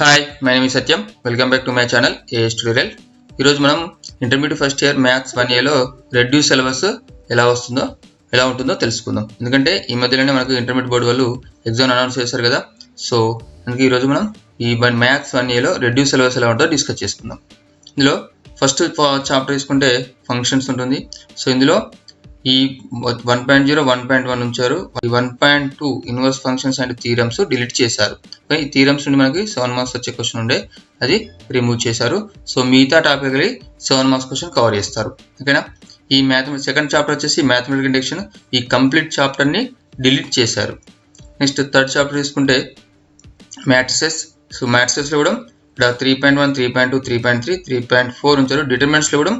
Hi, my name is Satyam. Welcome back to my channel AS tutorial. ఈరోజు మనం intermediate first year maths 1Aలో reduce syllabus ఎలా ఉంటుందో తెలుసుకుందాం. ఎందుకంటే ఈ మధ్యలోనే మనకు ఇంటర్మీడియట్ బోర్డు వాళ్ళు ఎగ్జామ్ అనౌన్స్ చేశారు కదా. సో అందుకే ఈరోజు మనం ఈ మ్యాథ్స్ 1Aలో రెడ్యూస్ సిలబస్ ఎలా ఉంటుందో డిస్కస్ చేసుకుందాం. ఇందులో ఫస్ట్ చాప్టర్ తీసుకుంటే ఫంక్షన్స్ ఉంటుంది. సో ఇందులో ఈ 1.0 1.1 ఉంచారు. 1.2 inverse functions and theorems delete చేశారు. ఈ థీరమ్స్ నుండి మనకి 7 మార్క్స్ వచ్చే క్వశ్చన్ ఉండే అది రిమూవ్ చేశారు. సో మిగతా టాపిక్ 7 మార్క్స్ క్వశ్చన్ కవర్ చేస్తారు. ఓకేనా. ఈ సెకండ్ చాప్టర్ వచ్చేసి మ్యాథమెటికల్ ఇండక్షన్. ఈ కంప్లీట్ చాప్టర్ని డిలీట్ చేశారు. నెక్స్ట్ థర్డ్ చాప్టర్ తీసుకుంటే మ్యాట్రిసెస్. సో మ్యాట్రిసెస్లో కూడా ఇక్కడ 3.1 3.2 3.3 3.4 ఉంచారు. డిటర్మినెంట్స్లో కూడా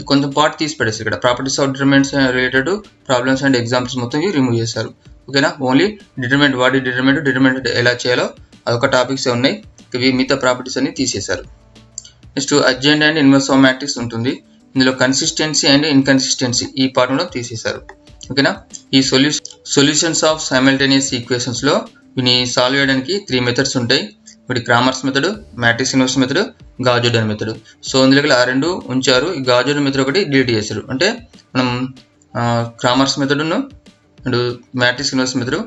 కొంచెం పార్ట్ తీసి పడేస్తారు. ఇక్కడ properties of determinants related problems and examples మొత్తం రిమూవ్ చేశారు. ఓకేనా. ఓన్లీ డిటర్మినెంట్ వాటి డిటర్మినెంట్ ఎలా చేయాలో అదొక టాపిక్స్ ఉన్నాయి. ఇవి మిగతా ప్రాపర్టీస్ అన్ని తీసేశారు. Next adjoint and inverse of matrix ఉంటుంది. ఇందులో కన్సిస్టెన్సీ అండ్ ఇన్కన్సిస్టెన్సీ ఈ పార్ట్ కూడా తీసేశారు. ఓకేనా. ఈ సొల్యూషన్స్ ఆఫ్ సైమల్టేనియస్ ఈక్వేషన్స్లో వీని సాల్వ్ చేయడానికి 3 మెథడ్స్ ఉంటాయి. ఒకటి Cramer's method, matrix inverse method, Gauss Jordan method. So ఇందులో ఆ రెండు ఉంచారు. ఈ గాస్ జార్డాన్ మెథడ్ ఒకటి డిలీట్ చేశారు. అంటే మనం Cramer's method and matrix inverse method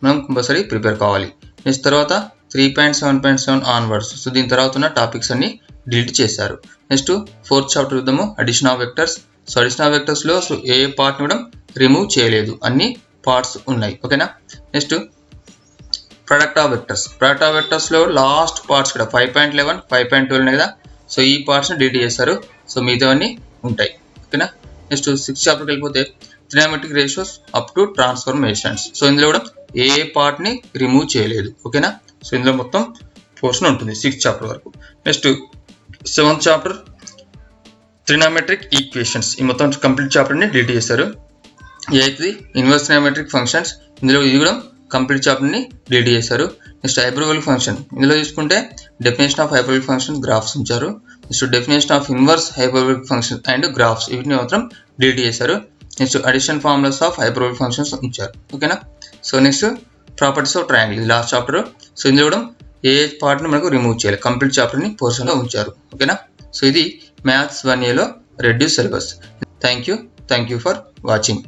మనం కంపల్సరీ ప్రిపేర్ కావాలి. నెక్స్ట్ తర్వాత 3.7.7 ఆన్వర్డ్స్. సో దీని తర్వాత ఉన్న టాపిక్స్ అన్ని డిలీట్ చేశారు. నెక్స్ట్ ఫోర్త్ చాప్టర్ చూద్దాము, addition of vectors. So addition of వెక్టర్స్లో సో ఏ పార్ట్ని కూడా రిమూవ్ చేయలేదు, అన్ని పార్ట్స్ ఉన్నాయి. ఓకేనా. నెక్స్ట్ ప్రొడక్ట్ ఆఫ్ వెక్టర్స్లో లాస్ట్ పార్ట్స్ కూడా 5.11 5.12 ఉన్నాయి కదా. సో ఈ పార్ట్స్ని డిలీట్ చేస్తారు. సో మిగతావన్నీ ఉంటాయి. ఓకేనా. నెక్స్ట్ 6th చాప్టర్కి వెళ్ళిపోతే trigonometric ratios up to transformations. So ఇందులో కూడా ఏ పార్ట్ని రిమూవ్ చేయలేదు. ఓకేనా. సో ఇందులో మొత్తం పోర్షన్ ఉంటుంది 6th చాప్టర్ వరకు. Next 7th chapter trigonometric equations. ఈ మొత్తం కంప్లీట్ చాప్టర్ని డిలీట్ చేస్తారు. 8th inverse trigonometric functions. ఇందులో ఇది కూడా కంప్లీట్ చాప్టర్ని డిలీట్ చేశారు. Next hyperbolic function. ఇందులో చూసుకుంటే definition of hyperbolic function graphs ఉంచారు. Next definition of inverse hyperbolic function and graphs వీటిని మాత్రం డిలీట్ చేశారు. Next addition formulas of hyperbolic functions ఉంచారు. ఓకేనా. So next properties of triangle, ఇది లాస్ట్ చాప్టర్. సో ఇందులో కూడా ఏ పార్ట్ని మనకు రిమూవ్ చేయాలి, కంప్లీట్ చాప్టర్ని పోర్షన్లో ఉంచారు. ఓకేనా. సో ఇది మ్యాథ్స్ 1Aలో reduce syllabus. Thank you for watching.